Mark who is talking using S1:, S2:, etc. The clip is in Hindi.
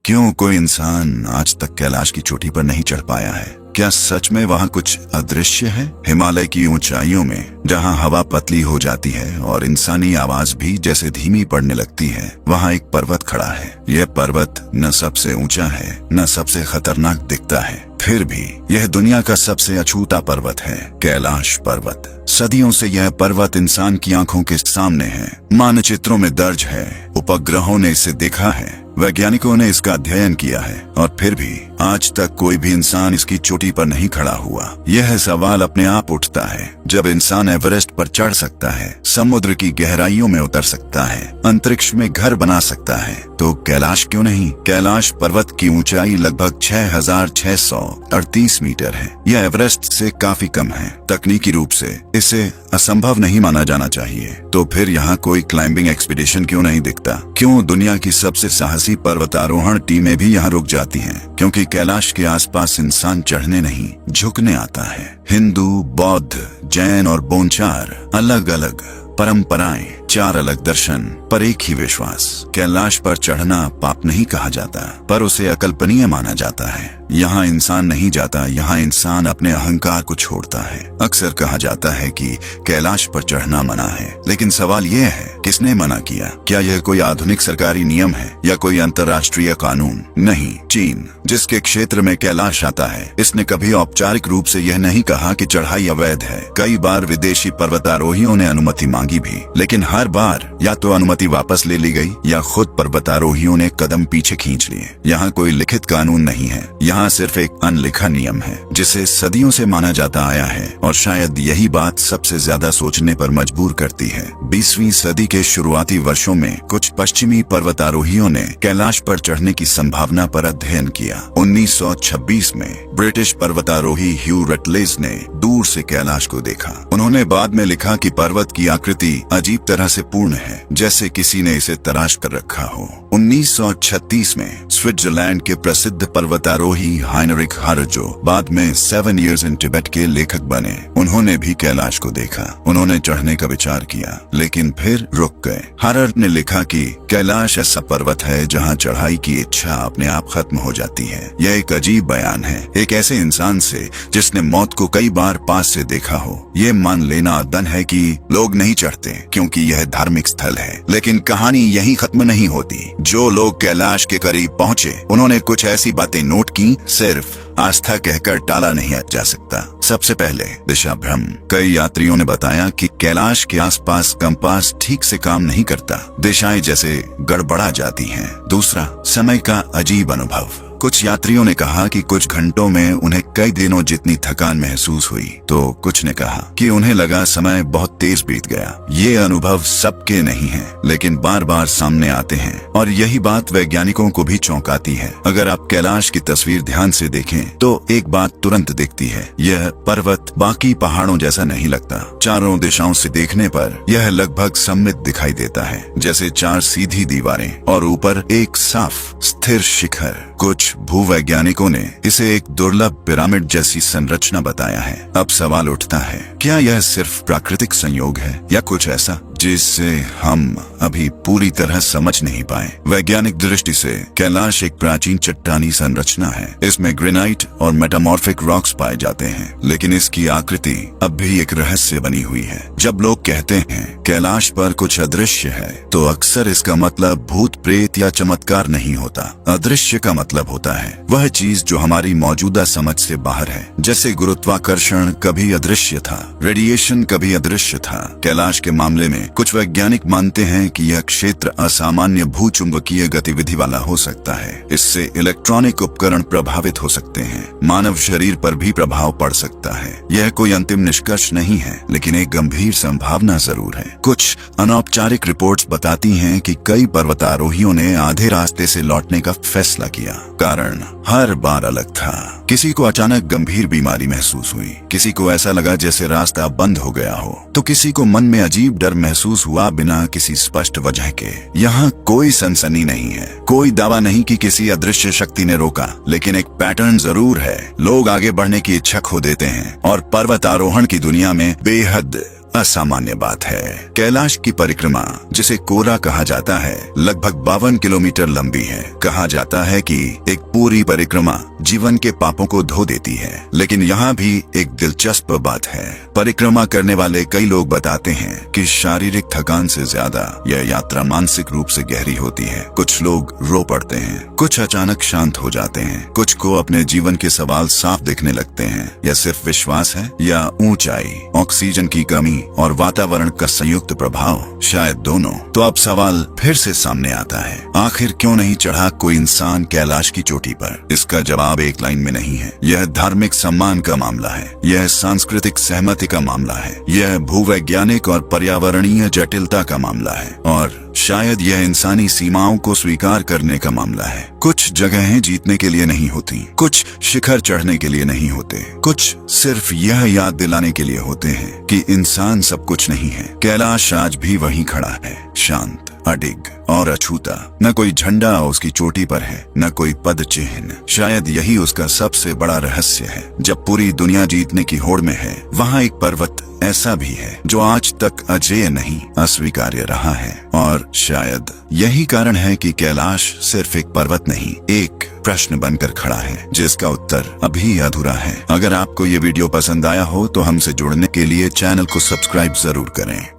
S1: क्यों कोई इंसान आज तक कैलाश की चोटी पर नहीं चढ़ पाया है? क्या सच में वहाँ कुछ अदृश्य है? हिमालय की ऊंचाइयों में जहाँ हवा पतली हो जाती है और इंसानी आवाज भी जैसे धीमी पड़ने लगती है, वहाँ एक पर्वत खड़ा है। यह पर्वत न सबसे ऊंचा है, न सबसे खतरनाक दिखता है, फिर भी यह दुनिया का सबसे अछूता पर्वत है, कैलाश पर्वत। सदियों से यह पर्वत इंसान की आंखों के सामने है, मानचित्रों में दर्ज है, उपग्रहों ने इसे देखा है, वैज्ञानिकों ने इसका अध्ययन किया है, और फिर भी आज तक कोई भी इंसान इसकी चोटी पर नहीं खड़ा हुआ। यह सवाल अपने आप उठता है, जब इंसान एवरेस्ट पर चढ़ सकता है, समुद्र की गहराइयों में उतर सकता है, अंतरिक्ष में घर बना सकता है, तो कैलाश क्यों नहीं? कैलाश पर्वत की ऊंचाई लगभग 6,638 मीटर है। यह एवरेस्ट से काफी कम है। तकनीकी रूप से इसे असंभव नहीं माना जाना चाहिए। तो फिर यहाँ कोई क्लाइंबिंग एक्सपीडिशन क्यों नहीं दिखता? क्यों दुनिया की सबसे साहसी पर्वतारोहण टीमें भी यहाँ रुक जाती हैं? क्योंकि कैलाश के आसपास इंसान चढ़ने नहीं, झुकने आता है। हिंदू, बौद्ध, जैन और बोनचार अलग अलग परंपराएं, 4 अलग दर्शन पर एक ही विश्वास। कैलाश पर चढ़ना पाप नहीं कहा जाता, पर उसे अकल्पनीय माना जाता है। यहाँ इंसान नहीं जाता, यहाँ इंसान अपने अहंकार को छोड़ता है। अक्सर कहा जाता है कि कैलाश पर चढ़ना मना है, लेकिन सवाल यह है, किसने मना किया? क्या यह कोई आधुनिक सरकारी नियम है या कोई अंतर्राष्ट्रीय कानून? नहीं, चीन, जिसके क्षेत्र में कैलाश आता है, इसने कभी औपचारिक रूप से यह नहीं कहा कि चढ़ाई अवैध है। कई बार विदेशी पर्वतारोहियों ने अनुमति मांगी भी, लेकिन हर बार या तो अनुमति वापस ले ली गई या खुद पर्वतारोहियों ने कदम पीछे खींच लिए। यहाँ कोई लिखित कानून नहीं है, यहाँ सिर्फ एक अनलिखा नियम है, जिसे सदियों से माना जाता आया है, और शायद यही बात सबसे ज्यादा सोचने पर मजबूर करती है। 20वीं सदी के शुरुआती वर्षों में कुछ पश्चिमी पर्वतारोहियों ने कैलाश पर चढ़ने की संभावना पर अध्ययन किया। 1926 में ब्रिटिश पर्वतारोही ह्यू रटलेज ने दूर से कैलाश को देखा। उन्होंने बाद में लिखा कि पर्वत की आकृति अजीब तरह से पूर्ण है, जैसे किसी ने इसे तराश कर रखा हो। 1936 में स्विट्जरलैंड के प्रसिद्ध पर्वतारोही हाइनरिक हारर, जो बाद में 7 Years in Tibet के लेखक बने, उन्होंने भी कैलाश को देखा। उन्होंने चढ़ने का विचार किया, लेकिन फिर रुक गए। हारर ने लिखा कि कैलाश ऐसा पर्वत है जहां चढ़ाई की इच्छा अपने आप खत्म हो जाती है। यह एक अजीब बयान है, एक ऐसे इंसान से जिसने मौत को कई बार पास से देखा हो। ये मान लेना अदन है कि लोग नहीं चढ़ते क्योंकि यह धार्मिक स्थल है, लेकिन कहानी यहीं खत्म नहीं होती। जो लोग कैलाश के करीब पहुंचे, उन्होंने कुछ ऐसी बातें नोट की सिर्फ आस्था कहकर टाला नहीं जा सकता। सबसे पहले दिशा भ्रम। कई यात्रियों ने बताया कि कैलाश के आसपास कंपास ठीक से काम नहीं करता, दिशाएं जैसे गड़बड़ा जाती हैं। दूसरा, समय का अजीब अनुभव। कुछ यात्रियों ने कहा कि कुछ घंटों में उन्हें कई दिनों जितनी थकान महसूस हुई, तो कुछ ने कहा कि उन्हें लगा समय बहुत तेज बीत गया। ये अनुभव सबके नहीं है, लेकिन बार बार सामने आते हैं, और यही बात वैज्ञानिकों को भी चौंकाती है। अगर आप कैलाश की तस्वीर ध्यान से देखें तो एक बात तुरंत दिखती है, यह पर्वत बाकी पहाड़ों जैसा नहीं लगता। चारों दिशाओं से देखने पर यह लगभग सममित दिखाई देता है, जैसे 4 सीधी दीवारें और ऊपर एक साफ स्थिर शिखर। कुछ भूवैज्ञानिकों ने इसे एक दुर्लभ पिरामिड जैसी संरचना बताया है। अब सवाल उठता है, क्या यह सिर्फ प्राकृतिक संयोग है या कुछ ऐसा जिससे हम अभी पूरी तरह समझ नहीं पाए? वैज्ञानिक दृष्टि से कैलाश एक प्राचीन चट्टानी संरचना है। इसमें ग्रेनाइट और मेटामॉर्फिक रॉक्स पाए जाते हैं, लेकिन इसकी आकृति अब भी एक रहस्य बनी हुई है। जब लोग कहते हैं कैलाश पर कुछ अदृश्य है, तो अक्सर इसका मतलब भूत प्रेत या चमत्कार नहीं होता। अदृश्य का मतलब होता है वह चीज जो हमारी मौजूदा समझ से बाहर है। जैसे गुरुत्वाकर्षण कभी अदृश्य था, रेडिएशन कभी अदृश्य था। कैलाश के मामले में कुछ वैज्ञानिक मानते हैं कि यह क्षेत्र असामान्य भूचुंबकीय गतिविधि वाला हो सकता है। इससे इलेक्ट्रॉनिक उपकरण प्रभावित हो सकते हैं, मानव शरीर पर भी प्रभाव पड़ सकता है। यह कोई अंतिम निष्कर्ष नहीं है, लेकिन एक गंभीर संभावना जरूर है। कुछ अनौपचारिक रिपोर्ट्स बताती हैं कि कई पर्वतारोहियों ने आधे रास्ते से लौटने का फैसला किया। कारण हर बार अलग था। किसी को अचानक गंभीर बीमारी महसूस हुई, किसी को ऐसा लगा जैसे रास्ता बंद हो गया हो, तो किसी को मन में अजीब डर महसूस हुआ बिना किसी स्पष्ट वजह के। यहाँ कोई सनसनी नहीं है, कोई दावा नहीं कि किसी अदृश्य शक्ति ने रोका, लेकिन एक पैटर्न जरूर है। लोग आगे बढ़ने की इच्छा खो देते हैं और पर्वतारोहण की दुनिया में बेहद असामान्य बात है। कैलाश की परिक्रमा, जिसे कोरा कहा जाता है, लगभग 52 किलोमीटर लंबी है। कहा जाता है कि एक पूरी परिक्रमा जीवन के पापों को धो देती है। लेकिन यहाँ भी एक दिलचस्प बात है। परिक्रमा करने वाले कई लोग बताते हैं कि शारीरिक थकान से ज्यादा यह यात्रा मानसिक रूप से गहरी होती है। कुछ लोग रो पड़ते हैं, कुछ अचानक शांत हो जाते हैं, कुछ को अपने जीवन के सवाल साफ दिखने लगते हैं। यह सिर्फ विश्वास है या ऊंचाई, ऑक्सीजन की कमी और वातावरण का संयुक्त प्रभाव, शायद दोनों। तो अब सवाल फिर से सामने आता है, आखिर क्यों नहीं चढ़ा कोई इंसान कैलाश की चोटी पर? इसका जवाब एक लाइन में नहीं है। यह धार्मिक सम्मान का मामला है, यह सांस्कृतिक सहमति का मामला है, यह भूवैज्ञानिक और पर्यावरणीय जटिलता का मामला है, और शायद यह इंसानी सीमाओं को स्वीकार करने का मामला है। कुछ जगहें जीतने के लिए नहीं होती, कुछ शिखर चढ़ने के लिए नहीं होते, कुछ सिर्फ यह याद दिलाने के लिए होते हैं कि इंसान सब कुछ नहीं है। कैलाश आज भी वहीं खड़ा है, शांत, अडिग और अछूता। न कोई झंडा उसकी चोटी पर है, न कोई पद चिन्ह। शायद यही उसका सबसे बड़ा रहस्य है। जब पूरी दुनिया जीतने की होड़ में है, वहाँ एक पर्वत ऐसा भी है जो आज तक अजेय नहीं, अस्वीकार्य रहा है। और शायद यही कारण है कि कैलाश सिर्फ एक पर्वत नहीं, एक प्रश्न बनकर खड़ा है जिसका उत्तर अभी अधूरा है। अगर आपको ये वीडियो पसंद आया हो तो हमसे जुड़ने के लिए चैनल को सब्सक्राइब जरूर करें।